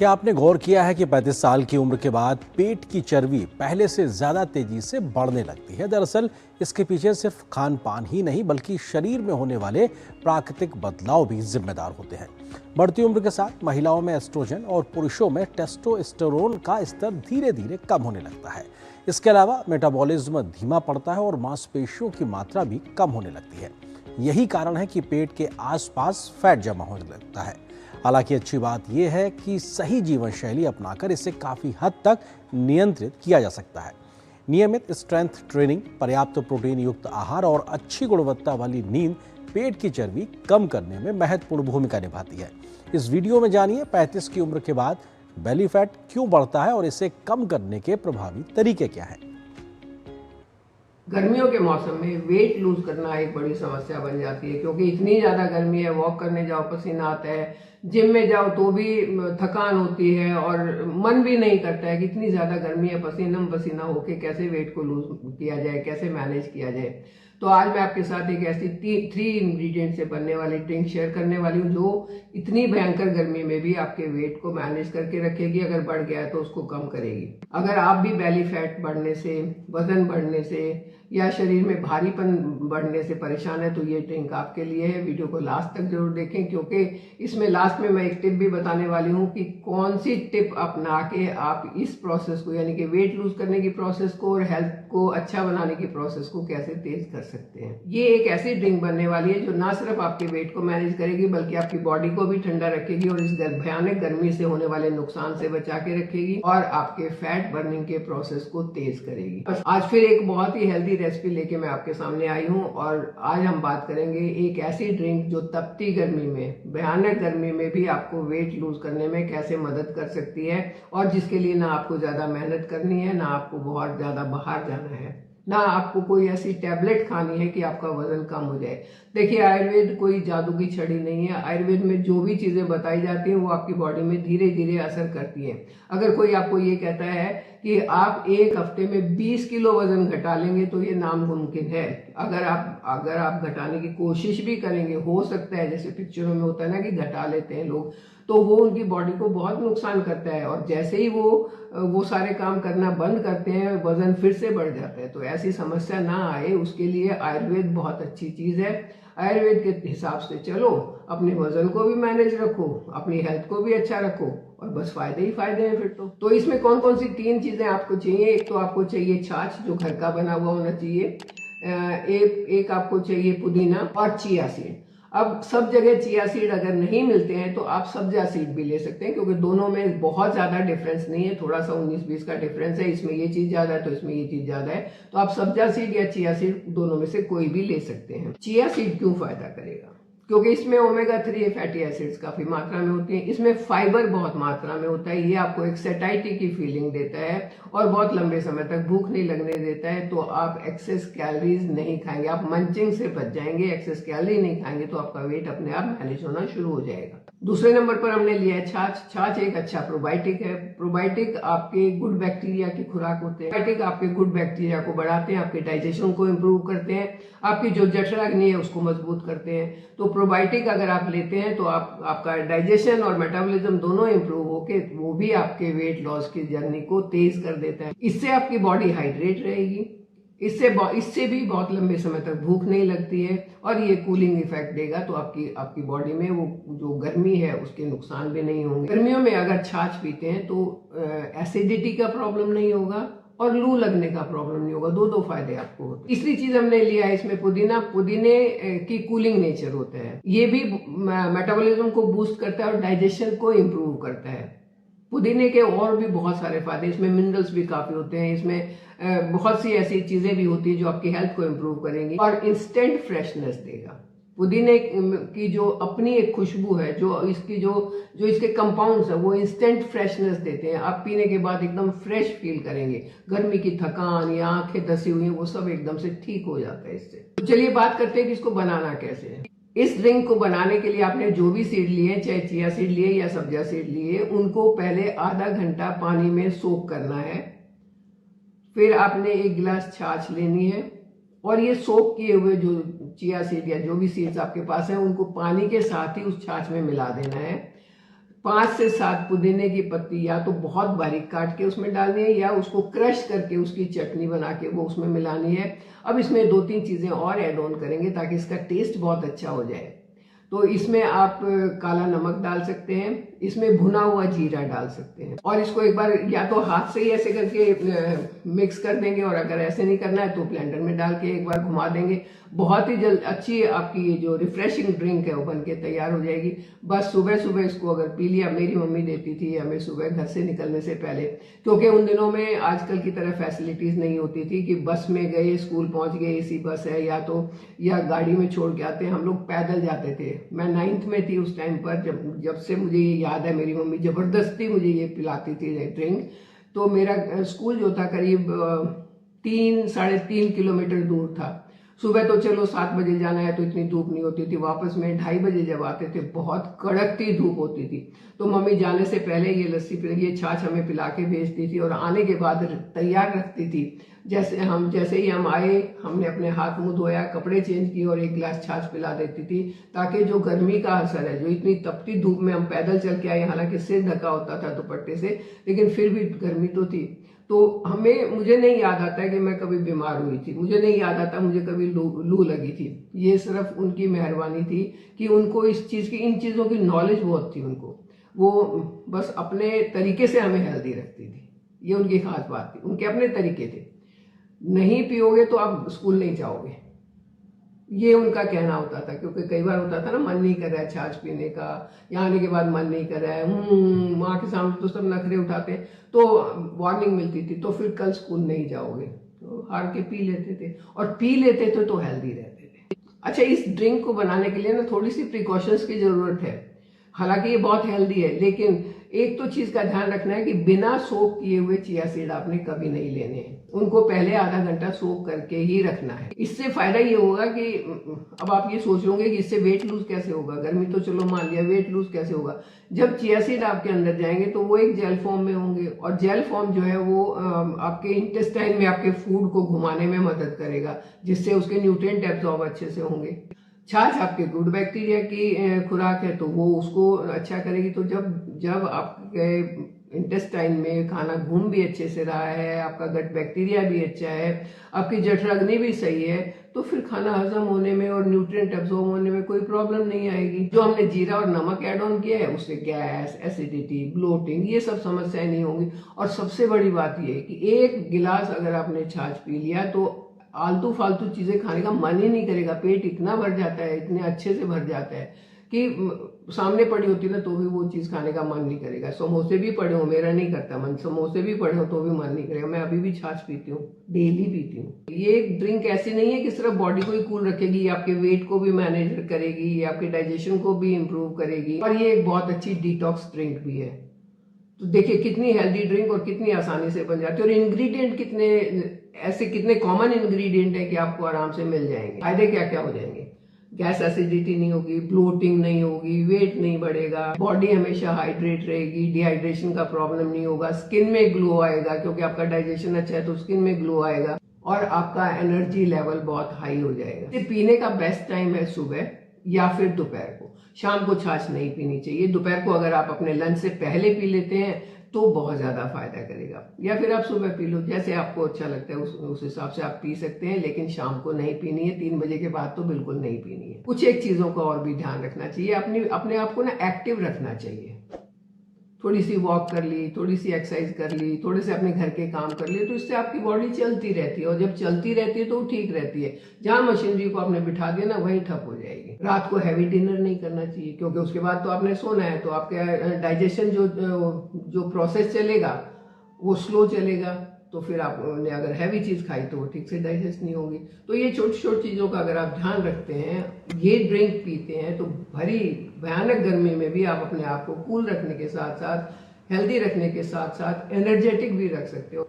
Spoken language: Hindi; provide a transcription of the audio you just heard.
क्या आपने गौर किया है कि 35 साल की उम्र के बाद पेट की चर्बी पहले से ज्यादा तेजी से बढ़ने लगती है? दरअसल इसके पीछे सिर्फ खान पान ही नहीं बल्कि शरीर में होने वाले प्राकृतिक बदलाव भी जिम्मेदार होते हैं। बढ़ती उम्र के साथ महिलाओं में एस्ट्रोजन और पुरुषों में टेस्टोस्टेरोन का स्तर धीरे धीरे कम होने लगता है। इसके अलावा मेटाबॉलिज्म धीमा पड़ता है और मांसपेशियों की मात्रा भी कम होने लगती है। यही कारण है कि पेट के आसपास फैट जमा होने लगता है। हालांकि अच्छी बात यह है कि सही जीवन शैली अपनाकर इसे काफी हद तक नियंत्रित किया जा सकता है। नियमित स्ट्रेंथ ट्रेनिंग, पर्याप्त प्रोटीन युक्त आहार और अच्छी गुणवत्ता वाली नींद पेट की चर्बी कम करने में महत्वपूर्ण भूमिका निभाती है। इस वीडियो में जानिए 35 की उम्र के बाद बेली फैट क्यों बढ़ता है और इसे कम करने के प्रभावी तरीके क्या हैं। गर्मियों के मौसम में वेट लूज करना एक बड़ी समस्या बन जाती है, क्योंकि इतनी ज़्यादा गर्मी है। वॉक करने जाओ पसीना आता है, जिम में जाओ तो भी थकान होती है और मन भी नहीं करता है कि इतनी ज़्यादा गर्मी है, पसीना पसीना होके कैसे वेट को लूज किया जाए, कैसे मैनेज किया जाए। तो आज मैं आपके साथ एक ऐसी 3 इंग्रेडिएंट से बनने वाली ड्रिंक शेयर करने वाली हूँ जो इतनी भयंकर गर्मी में भी आपके वेट को मैनेज करके रखेगी। अगर बढ़ गया है तो उसको कम करेगी। अगर आप भी बेली फैट बढ़ने से, वजन बढ़ने से या शरीर में भारीपन बढ़ने से परेशान है तो ये ड्रिंक आपके लिए है। वीडियो को लास्ट तक जरूर देखें, क्योंकि इसमें लास्ट में मैं एक टिप भी बताने वाली हूँ कि कौन सी टिप अपना के आप इस प्रोसेस को, यानी कि वेट लूज करने की प्रोसेस को और हेल्थ को अच्छा बनाने की प्रोसेस को कैसे तेज कर सकते हैं। ये एक ऐसी ड्रिंक बनने वाली है जो ना सिर्फ आपके वेट को मैनेज करेगी बल्कि आपकी बॉडी को भी ठंडा रखेगी और इस भयानक गर्मी से होने वाले नुकसान से बचा के रखेगी और आपके फैट बर्निंग के प्रोसेस को तेज करेगी। आज फिर एक बहुत ही हेल्दी रेसिपी लेके मैं आपके सामने आई हूँ और आज हम बात करेंगे एक ऐसी ड्रिंक जो तपती गर्मी में, भयानक गर्मी में भी आपको वेट लूज करने में कैसे मदद कर सकती है और जिसके लिए ना आपको ज्यादा मेहनत करनी है, ना आपको बहुत ज्यादा बाहर जाना है, ना आपको कोई ऐसी टैबलेट खानी है कि आपका वजन कम हो जाए। देखिए, आयुर्वेद कोई जादू की छड़ी नहीं है। आयुर्वेद में जो भी चीजें बताई जाती हैं वो आपकी बॉडी में धीरे धीरे असर करती हैं। अगर कोई आपको ये कहता है कि आप एक हफ्ते में 20 किलो वजन घटा लेंगे तो ये नामुमकिन है। अगर आप घटाने की कोशिश भी करेंगे, हो सकता है, जैसे पिक्चरों में होता है ना कि घटा लेते हैं लोग, तो वो उनकी बॉडी को बहुत नुकसान करता है और जैसे ही वो सारे काम करना बंद करते हैं वजन फिर से बढ़ जाता है। तो ऐसी समस्या ना आए उसके लिए आयुर्वेद बहुत अच्छी चीज है। आयुर्वेद के हिसाब से चलो, अपने वजन को भी मैनेज रखो, अपनी हेल्थ को भी अच्छा रखो और बस फायदे ही फायदे हैं फिर तो इसमें कौन कौन सी 3 चीजें आपको चाहिए। एक तो आपको चाहिए छाछ, जो घर का बना हुआ होना चाहिए। एक आपको चाहिए पुदीना और चिया सीड। अब सब जगह चिया सीड अगर नहीं मिलते हैं तो आप सब्जा सीड भी ले सकते हैं, क्योंकि दोनों में बहुत ज्यादा डिफरेंस नहीं है, थोड़ा सा 19-20 का डिफरेंस है। इसमें ये चीज ज्यादा है तो इसमें ये चीज ज्यादा है। तो आप सब्जा सीड या चिया सीड दोनों में से कोई भी ले सकते हैं। चिया सीड क्यों फायदा करेगा? क्योंकि इसमें ओमेगा 3 फैटी एसिड्स काफी मात्रा में होती हैं, इसमें फाइबर बहुत मात्रा में होता है। ये आपको एक सेटाइटी की फीलिंग देता है और बहुत लंबे समय तक भूख नहीं लगने देता है। तो आप एक्सेस कैलोरीज नहीं खाएंगे, आप मंचिंग से बच जाएंगे। एक्सेस कैलोरी नहीं खाएंगे तो आपका वेट अपने आप मैनेज होना शुरू हो जाएगा। दूसरे नंबर पर हमने लिया है छाछ। छाछ एक अच्छा प्रोबायोटिक है। प्रोबायोटिक आपके गुड बैक्टीरिया की खुराक होते हैं। प्रोबायोटिक आपके गुड बैक्टीरिया को बढ़ाते हैं, आपके डाइजेशन को इम्प्रूव करते हैं, आपकी जो जठराग्नि है उसको मजबूत करते हैं। तो प्रोबायोटिक अगर आप लेते हैं तो आपका डाइजेशन और मेटाबॉलिज्म दोनों इंप्रूव होके वो भी आपके वेट लॉस की जर्नी को तेज कर देता है। इससे आपकी बॉडी हाइड्रेट रहेगी, इससे भी बहुत लंबे समय तक भूख नहीं लगती है और ये कूलिंग इफेक्ट देगा। तो आपकी बॉडी में वो जो गर्मी है उसके नुकसान भी नहीं होंगे। गर्मियों में अगर छाछ पीते हैं तो एसिडिटी का प्रॉब्लम नहीं होगा और लू लगने का प्रॉब्लम नहीं होगा। दो फायदे आपको होते हैं। तीसरी चीज हमने लिया है इसमें पुदीना। पुदीने की कूलिंग नेचर होता है, ये भी मेटाबॉलिज्म को बूस्ट करता है और डाइजेशन को इम्प्रूव करता है। पुदीने के और भी बहुत सारे फायदे, इसमें मिनरल्स भी काफी होते हैं, इसमें बहुत सी ऐसी चीजें भी होती है जो आपकी हेल्थ को इम्प्रूव करेंगी और इंस्टेंट फ्रेशनेस देगा। पुदीने की जो अपनी एक खुशबू है, जो इसके कंपाउंड्स है वो इंस्टेंट फ्रेशनेस देते हैं। आप पीने के बाद एकदम फ्रेश फील करेंगे। गर्मी की थकान या आंखें धसी हुई वो सब एकदम से ठीक हो जाता है इससे। तो चलिए बात करते हैं कि इसको बनाना कैसे है। इस ड्रिंक को बनाने के लिए आपने जो भी सीड लिए, चाहे चिया सीड लिए या सब्जा सीड लिए, उनको पहले आधा घंटा पानी में सोक करना है। फिर आपने 1 गिलास छाछ लेनी है और ये सोक किए हुए जो चिया सीड या जो भी सीड्स आपके पास है उनको पानी के साथ ही उस छाछ में मिला देना है। 5 से 7 पुदीने की पत्ती या तो बहुत बारीक काट के उसमें डालनी है या उसको क्रश करके उसकी चटनी बना के वो उसमें मिलानी है। अब इसमें 2-3 चीज़ें और ऐड ऑन करेंगे ताकि इसका टेस्ट बहुत अच्छा हो जाए। तो इसमें आप काला नमक डाल सकते हैं, इसमें भुना हुआ जीरा डाल सकते हैं और इसको एक बार या तो हाथ से ही ऐसे करके मिक्स कर देंगे और अगर ऐसे नहीं करना है तो ब्लेंडर में डाल के एक बार घुमा देंगे। बहुत ही जल्द अच्छी आपकी ये जो रिफ्रेशिंग ड्रिंक है वो बन के तैयार हो जाएगी। बस सुबह सुबह इसको अगर पी लिया, मेरी मम्मी देती थी हमें सुबह घर से निकलने से पहले, क्योंकि उन दिनों में आजकल की तरह फैसिलिटीज़ नहीं होती थी कि बस में गए, स्कूल पहुंच गए, एसी बस है या गाड़ी में छोड़ के आते, हम लोग पैदल जाते थे। मैं 9th में थी उस टाइम पर, जब से मुझे ये याद है मेरी मम्मी ज़बरदस्ती मुझे ये पिलाती थी ड्रिंक। तो मेरा स्कूल जो था करीब 3-3.5 किलोमीटर दूर था। सुबह तो चलो 7 बजे जाना है तो इतनी धूप नहीं होती थी, वापस में 2:30 बजे जब आते थे बहुत कड़कती धूप होती थी। तो मम्मी जाने से पहले ये लस्सी ये छाछ हमें पिला के भेजती थी और आने के बाद तैयार रखती थी। जैसे ही हम आए, हमने अपने हाथ मुंह धोया, कपड़े चेंज किए और एक गिलास छाछ पिला देती थी, ताकि जो गर्मी का असर है, जो इतनी तपती धूप में हम पैदल चल के आए, हालांकि सिर ढका होता था दुपट्टे से, लेकिन फिर भी गर्मी तो थी। तो मुझे नहीं याद आता है कि मैं कभी बीमार हुई थी, मुझे नहीं याद आता मुझे कभी लू लगी थी। ये सिर्फ उनकी मेहरबानी थी कि उनको इस चीज़ की, इन चीज़ों की नॉलेज बहुत थी उनको। वो बस अपने तरीके से हमें हेल्दी रखती थी, ये उनकी खास बात थी, उनके अपने तरीके थे। नहीं पियोगे तो आप स्कूल नहीं जाओगे, ये उनका कहना होता था। क्योंकि कई बार होता था ना, मन नहीं कर रहा है छाछ पीने का, यहाँ आने के बाद मन नहीं कर रहा है, माँ के सामने तो सब नखरे उठाते हैं, तो वार्निंग मिलती थी, तो फिर कल स्कूल नहीं जाओगे, तो हार के पी लेते थे और पी लेते थे तो हेल्दी रहते थे। अच्छा, इस ड्रिंक को बनाने के लिए ना थोड़ी सी प्रिकॉशंस की जरूरत है। हालांकि ये बहुत हेल्दी है, लेकिन एक तो चीज का ध्यान रखना है कि बिना सोक किए हुए चिया सीड आपने कभी नहीं लेने हैं, उनको पहले आधा घंटा सोक करके ही रखना है। इससे फायदा ये होगा कि अब आप ये सोच लोगे कि इससे वेट लूज कैसे होगा, गर्मी तो चलो मान लिया, वेट लूज कैसे होगा। जब चिया सीड आपके अंदर जाएंगे तो वो एक जेल फॉर्म में होंगे और जेल फॉर्म जो है वो आपके इंटेस्टाइन में आपके फूड को घुमाने में मदद करेगा, जिससे उसके न्यूट्रिएंट एब्जॉर्ब अच्छे से होंगे। छाछ आपके गुड बैक्टीरिया की खुराक है तो वो उसको अच्छा करेगी। तो जब आपके इंटेस्टाइन में खाना घूम भी अच्छे से रहा है, आपका गट बैक्टीरिया भी अच्छा है, आपकी जठराग्नि भी सही है, तो फिर खाना हजम होने में और न्यूट्रिएंट एब्जॉर्ब होने में कोई प्रॉब्लम नहीं आएगी। जो हमने जीरा और नमक ऐड ऑन किया है उससे गैस, एसिडिटी, ब्लोटिंग, ये सब समस्याएं नहीं होंगी। और सबसे बड़ी बात ये है कि एक गिलास अगर आपने छाछ पी लिया तो आलतू फालतू चीजें खाने का मन ही नहीं करेगा। पेट इतना भर जाता है, इतने अच्छे से भर जाता है कि सामने पड़ी होती ना तो भी वो चीज खाने का मन नहीं करेगा। समोसे भी पड़े हो, मेरा नहीं करता मन, समोसे भी पड़े हो तो भी मन नहीं करेगा। मैं अभी भी छाछ पीती हूँ, डेली पीती हूँ। ये ड्रिंक ऐसी नहीं है कि सिर्फ बॉडी को ही कूल रखेगी, ये आपके वेट को भी मैनेज करेगी, ये आपके डाइजेशन को भी इम्प्रूव करेगी और ये एक बहुत अच्छी डिटॉक्स ड्रिंक भी है। तो देखिए कितनी हेल्दी ड्रिंक और कितनी आसानी से बन जाती है, और इंग्रेडिएंट कितने कॉमन इंग्रेडिएंट है कि आपको आराम से मिल जाएंगे। फायदे क्या क्या हो जाएंगे, गैस एसिडिटी नहीं होगी, ब्लोटिंग नहीं होगी, वेट नहीं बढ़ेगा, बॉडी हमेशा हाइड्रेट रहेगी, डिहाइड्रेशन का प्रॉब्लम नहीं होगा, स्किन में ग्लो आएगा क्योंकि आपका डाइजेशन अच्छा है तो स्किन में ग्लो आएगा और आपका एनर्जी लेवल बहुत हाई हो जाएगा। इसे पीने का बेस्ट टाइम है सुबह या फिर दोपहर को। शाम को छाछ नहीं पीनी चाहिए। दोपहर को अगर आप अपने लंच से पहले पी लेते हैं तो बहुत ज्यादा फायदा करेगा, या फिर आप सुबह पी लो, जैसे आपको अच्छा लगता है उस हिसाब से आप पी सकते हैं। लेकिन शाम को नहीं पीनी है, 3 बजे के बाद तो बिल्कुल नहीं पीनी है। कुछ एक चीजों का और भी ध्यान रखना चाहिए, अपने आप को ना एक्टिव रखना चाहिए। थोड़ी सी वॉक कर ली, थोड़ी सी एक्सरसाइज कर ली, थोड़े से अपने घर के काम कर लिए, तो इससे आपकी बॉडी चलती रहती है और जब चलती रहती है तो वो ठीक रहती है। जहां मशीनरी को आपने बिठा दिया ना वहीं ठप हो जाएगी। रात को हैवी डिनर नहीं करना चाहिए क्योंकि उसके बाद तो आपने सोना है, तो आपके डाइजेशन जो प्रोसेस चलेगा वो स्लो चलेगा, तो फिर आपने अगर हैवी चीज खाई तो वो ठीक से डाइजेस्ट नहीं होगी। तो ये छोटी छोटी चीजों का अगर आप ध्यान रखते हैं, ये ड्रिंक पीते हैं, तो भरी भयानक गर्मी में भी आप अपने आप को कूल रखने के साथ साथ, हेल्दी रखने के साथ साथ एनर्जेटिक भी रख सकते हो।